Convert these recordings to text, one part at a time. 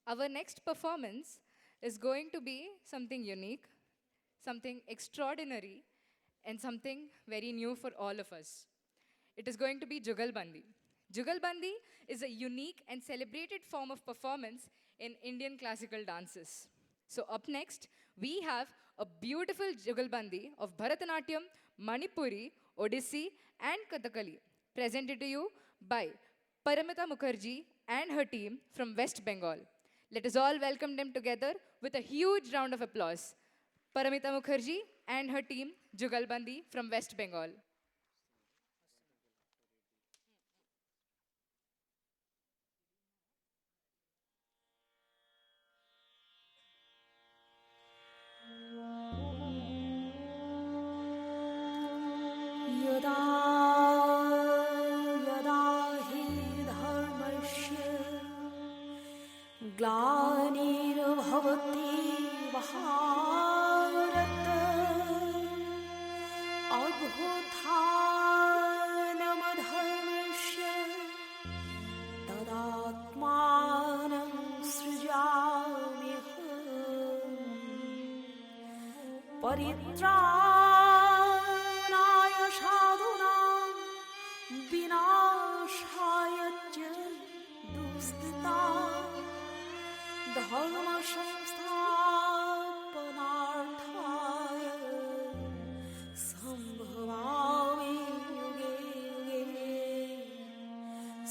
Our next performance is going to be something unique, something extraordinary, and something very new for all of us. It is going to be Jugalbandi. Jugalbandi is a unique and celebrated form of performance in Indian classical dances. So, up next, we have a beautiful Jugalbandi of Bharatanatyam, Manipuri, Odissi, and Kathakali, presented to you by Paramita Mukherjee and her team from West Bengal. Let us all welcome them together with a huge round of applause. Paramita Mukherjee and her team, Jugalbandi from West Bengal. यदा यदा हि धर्मस्य ग्लानिर्भवति भारत अभ्युत्थानमधर्मस्य तदात्मानं सृजाम्यहम् परित्राणाय साधूनां विनाशाय च दुष्कृतां धर्म संस्थापनार्थाय संभवामि युगे युगे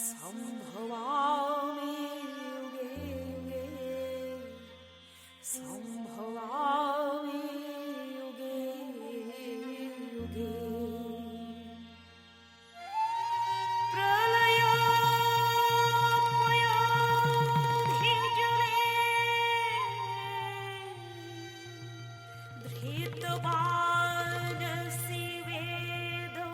संभवामि युगे युगे संभवामि युगे युगे प्रलयोत्पयाधिजले धृतवानसि वेदं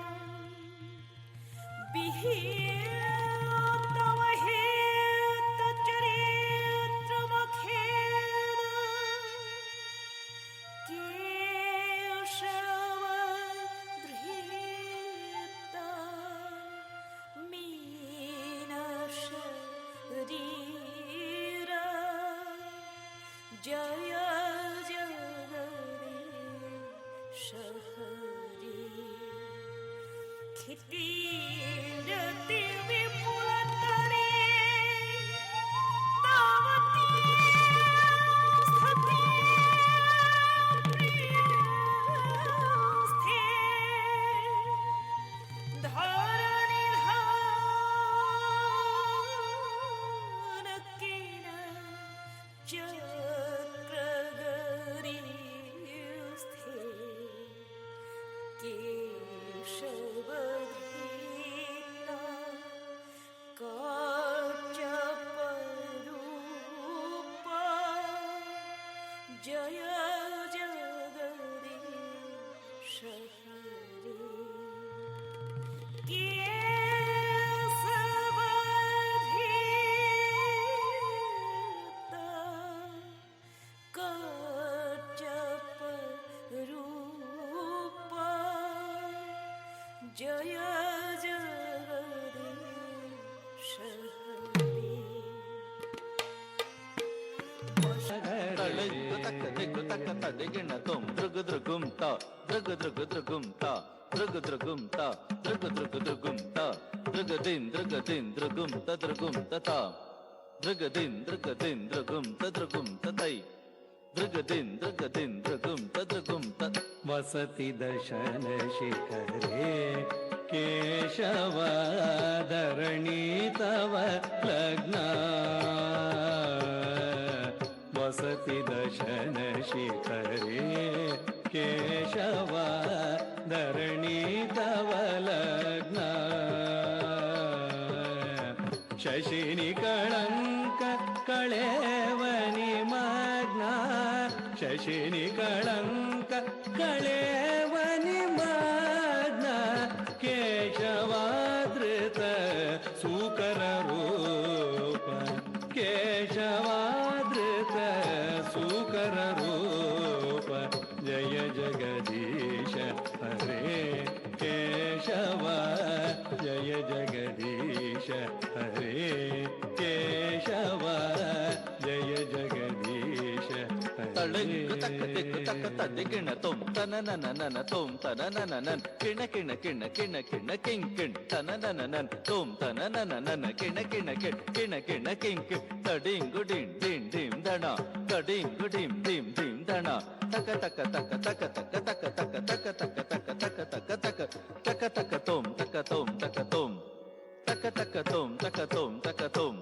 विहितमहेतचरित्रमखेद जय जगदीश हरि क्षितिरति विपुलतरे तव स्थिति प्रियस्थे धरणिधानकिन चक्रगरीस्थे केशवधीता काचपरूप जय जगदीश हरि केशवधीता काचपरूप जय जगदीश हरि ತಳಿಂದು ತಕ್ಕ ದಿಕ್ಕು ತಕ್ಕ ತದಿಗಿಣ ತುಂ ದೃಗು ದೃಗುಂ ತ ದೃಗು ದೃಗು ದೃಗುಂ ತ ದೃಗು ದೃಗುಂ ತ ದೃಗು ದೃಗು ದೃಗುಂ ತ ದೃಗದಿನ್ ದೃಗುಂ ತ ದೃಗುಂ ತ ತ ದೃಗದಿನ್ ದೃಗುಂ ತ ದೃಗುಂ ತ ತೈ ದೃಗದಿನ್ ದೃಗುಂ ತ ದೃಗುಂ ತ वसति दशन शिखरे केशव धरणी तव लग्न वसति दशन शिखरे केशव धरणी तव लग्न शशिनि कळंक कळेवनि मग्न शशिनि कळंक कळेवनि मग्न केशवादृत सूकर रूप केशवादृत सूकर रूप जय जगदीश हरे केशव जय जगदीश हरे केशव जय ತಳಂಗು ತಕ್ಕ ದಿಕ್ಕು ತಕ್ಕ ತದಿಗಿಣ ತುಂ ತನ ನನ ನನ ತುಂ ತನ ನನ ನನ್ ಕಿಣ ಕಿಣ ಕಿಣ ಕಿಣ ಕಿಣ ಕಿಂ ಕಿಣ್ ತನ ನನ ನನ್ ತುಂ ತನ ನನ ನನ ಕಿಣ ಕಿಣ ಕಿಣ ಕಿಣ ಕಿಣ ಕಿಂ ಕಿಣ್ ತಡಿಂಗು ಡಿಂ ಡಿಂ ಡಿಂ ದಣ ತಡಿಂಗು ಡಿಂ ಡಿಂ ಡಿಂ ದಣ ತಕ ತಕ ತಕ ತಕ ತಕ ತಕ ತಕ ತಕ ತಕ ತಕ ತಕ ತಕ ತಕ ತಕ ತಕ ತುಂ ತಕ ತುಂ ತಕ ತುಂ ತಕ ತಕ ತುಂ ತಕ ತುಂ ತಕ ತುಂ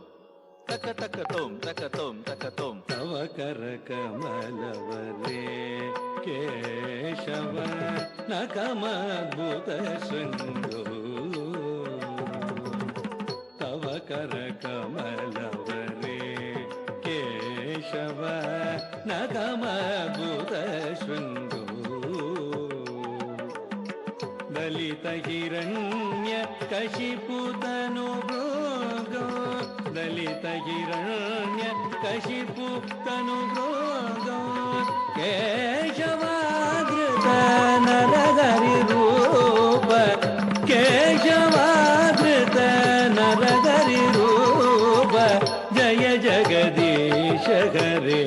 ತಕ ತಕ ತುಂ ತಕ ತುಂ ತಕ ತುಂ ತವ ಕರ ಕಮಲವರೇ ಕೇಶವ ನಕಮದ್ಭುತ ಶೃಂಗೋ ತವ ಕರ ಕಮಲವರೇ ಕೇಶವ ನಕಮದ್ಭುತ ಶೃಂಗೋ ದಲಿತ ಹಿರಣ್ಯ ಕಶಿಪುತನು ಭೃಗೋ ದಲಿತ ಹಿರಣ್ಯ ಕಶಿಪು ತನು ಭೃಗೋ ಕೇಶವಾದೃತ ನರಹರಿ ರೂಪ ಕೇಶವಾದೃತ ನರಹರಿ ರೂಪ ಜಯ ಜಗದೀಶ ಹರೇ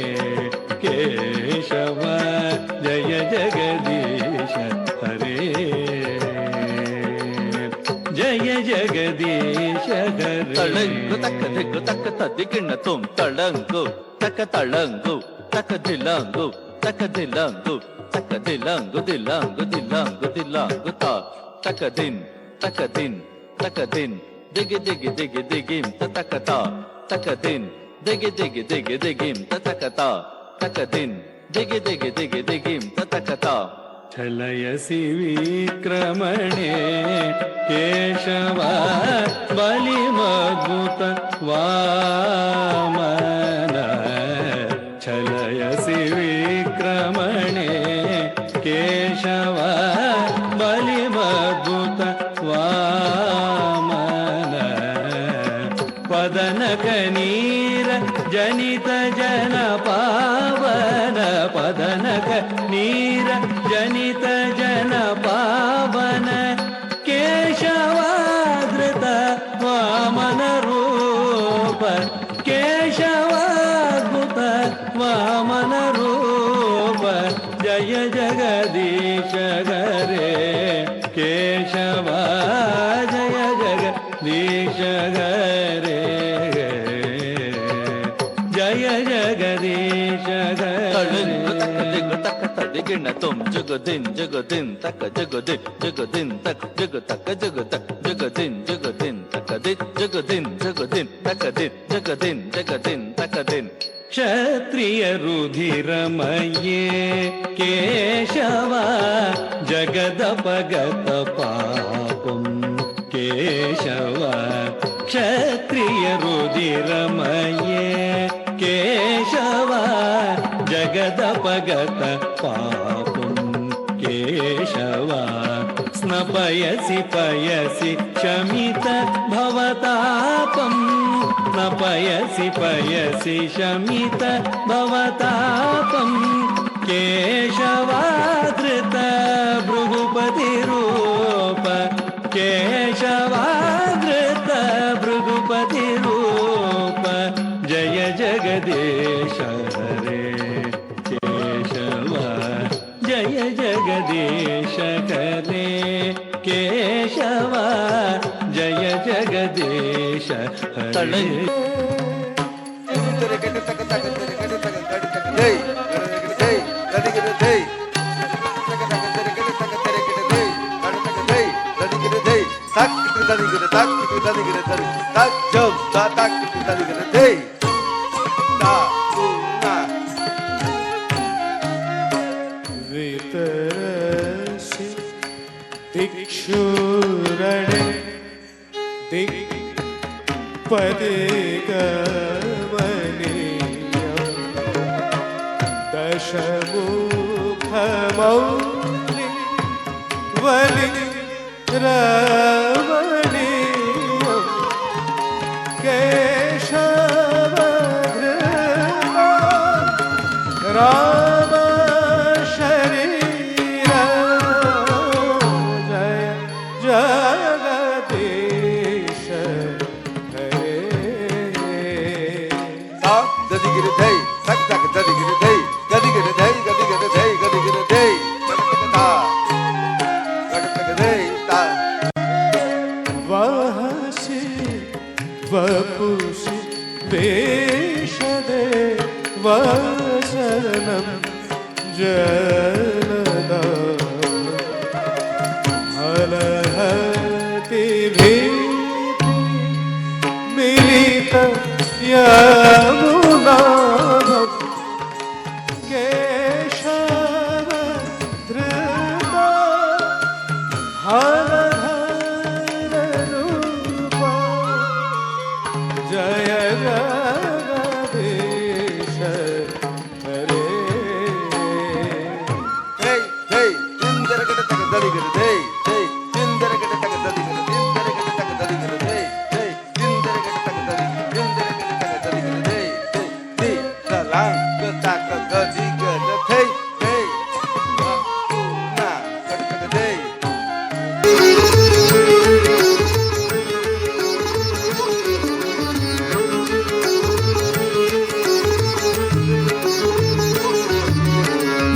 ಕೇಶವ ಜಯ ಜಗದೀಶ ಹರೇ ಜಯ ಜಗದೀಶ ತಳಂಗು ತಕ್ಕ ದಿಕ್ಕು ತಕ್ಕ ತದಿಗಿಣ ತುಂ ತಳಂಗು ತಕ್ಕ ತಳಂಗು ತಕ್ಕ ದಿಲಂಗು ತಕ್ಕ ದಿಲಂಗು ತಕ್ಕ ದಿಲಂಗು ದಿಲಂಗು ದಿಲಂಗು ದಿಲಂಗು ತಾ ತಕ್ಕ ದಿನ್ ತಕ್ಕ ದಿನ್ ತಕ್ಕ ದಿನ್ ದಿಗಿ ದಿಗಿ ದಿಗಿ ದಿಗಿಂ ತಕ ತಾ ತಕ್ಕ ದಿನ್ ದಿಗಿ ದಿಗಿ ದಿಗಿ ದಿಗಿಂ ತಕ ತಾ ತಕ್ಕ ದಿನ್ ದಿಗಿ ದಿಗಿ ದಿಗಿ ದಿಗಿಂ ತಕ ತಾ ಛಲಯಸಿ ವಿಕ್ರಮಣೆ ಕೇಶವ ಬಲಿಮದ್ಭುತ ವಾಮನ ಛಲಯಸಿ ವಿಕ್ರಮಣೆ ಕೇಶವ ಬಲಿಮದ್ಭುತ ವಾಮನ ಪದನಕ ನೀರ ಜನಿತ ಜನ ಪಾವನ ಪದನಕ ನೀರ ಜನಿತ ಜನ ಪಾವನ ಕೇಶವಾದೃತ ವಾಮನ ರೂಪ ಕೇಶವಾದ್ಭುತ ವಾಮನ ರೂಪ ಜಯ ಜಗದೀಶ ಹರೇ ಕೇಶವ ಜಯ ಜಗದೀಶ ಹರೇ ಜಯ ಜಗದೀಶ ತಳಂಗು ತಕ್ಕ ಹರೇ ದಿಕ್ಕು ತಕ್ಕ ತದಿಗಿಣ ತುಂ ಜಗದಿನ್ ಜಗದಿನ್ ತಕ್ಕ ಜಗದಿನ್ ಜಗದಿನ್ ತಕ್ಕ ಜಗ ತಕ್ಕ ಜಗ ತಕ್ಕ ಜಗದಿನ್ ಜಗದಿನ್ ತಕ್ಕ ದಿನ್ ಜಗದಿನ್ ಜಗದಿನ್ ತಕ್ಕ ದಿನ್ ಜಗದಿನ್ ಜಗದಿನ್ ತಕ್ಕ ದಿನ್ ಕ್ಷತ್ರಿಯ ರುಧಿರಮಯೇ ಕೇಶವ ಜಗದಪಗತ ಪಾಪಂ ಕೇಶವ ಕ್ಷತ್ರಿಯ ರುಧಿರಮಯೇ ಕೇಶವ ಜಗದಪಗತ ಪಾಪಂ ಕೇಶವ ಸ್ನಪಯಸಿ ಪಯಸಿ ಶಮಿತ ಭವತಾಪಂ ಸ್ನಪಯಸಿ ಪಯಸಿ ಶಮಿತ ಭವತಾಪಂ ಕೇಶವಾದೃತ ಭೃಗುಪತಿ ರೂಪ ಕೇಶವಾದೃತ ಭೃಗುಪತಿ ರೂಪ ಜಯ ಜಗದೀಶ ಹರೇ ಕೇಶವ ಜಯ ಜಗದೀಶ ಹರೇ ಕೇಶವ ಜಯ ಜಗದೀಶ ಹರೇ वितरसि दिक्षुरणे दिक्पदिगमनीयम् दशमुखमौलि रमणीयम् केशवधृता राम शरीर जय जगदीश हरे सा ददिगिरि धै सक सक ददिगिरि धै ददिगिरि पेषदे वचनं जनदा हलहति भीति मिलित यमुना केशव धृता हलधर रूपा जय जगदीश हरे Hey, hey, indara kata taka dadi guru, hey, hey, indara kata taka dadi guru, indara kata taka dadi guru, hey, hey, indara kata taka dadi guru, indara kata taka dadi guru, hey, hey, di dalam kata dadi guru, hey, hey, na kata taka hey.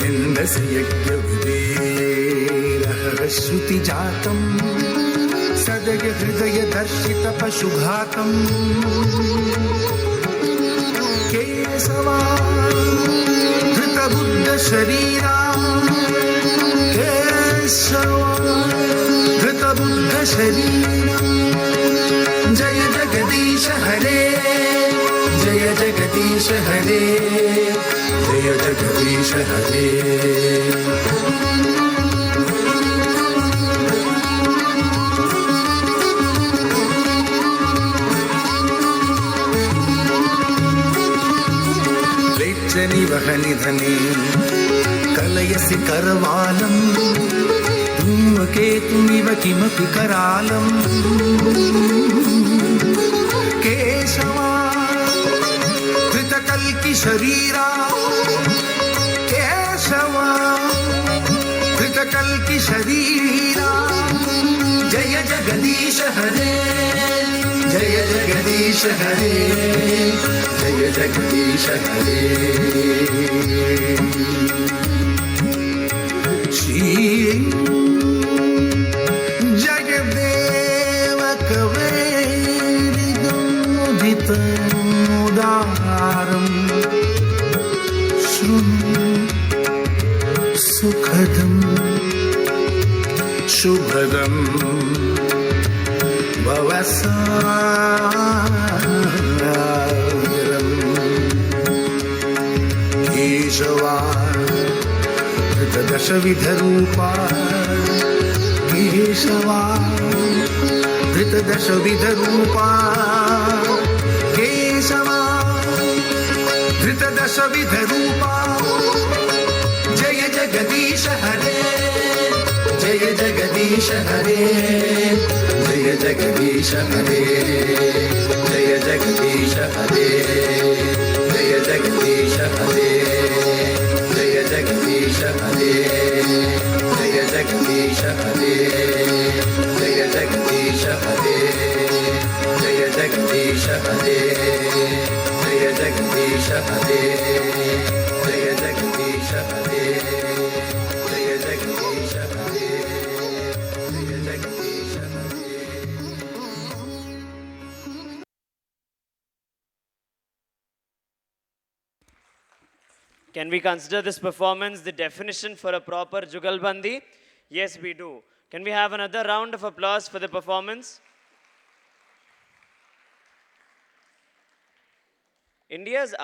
निन्दस्य यज्ञविदेरहश्रुतिजातं सदय हृदयदर्शितपशुघातम् केशवा धृतबुद्धशरीरा केशवा धृतबुद्धशरीरा जय जगदीश हरे जय जगदीश हरे जय जगदीश हरे लेच्छनिवहनिधने कलयसि करवालम् धूमकेतुमिव किमपि करालम् केशवा धृतकल्किशरीरा केशवा धृतकल्किशरीरा जय जगदीश हरे जय जगदीश हरे जय जगदीश हरे श्री जगदेव कवेरिदमुदितमुदारम् शृणु सुखदम् शुभदम् भवसारम् केशवा धृतदशविधरूपा केशवा धृतदशविधरूपा केशवा धृतदशविधरूपा जय जगदीश हरे जय जगदीश हरे जय जगदीश हरे जय जगदीश हरे जय जगदीश हरे जय जगदीश हरे जय जगदीश हरे जय जगदीश हरे जय जगदीश हरे जय जगदीश हरे जय जगदीश हरे जय जगदीश हरे जय जगदीश हरे Can we consider this performance the definition for a proper Jugalbandi? Yes, we do. Can we have another round of applause for the performance? India's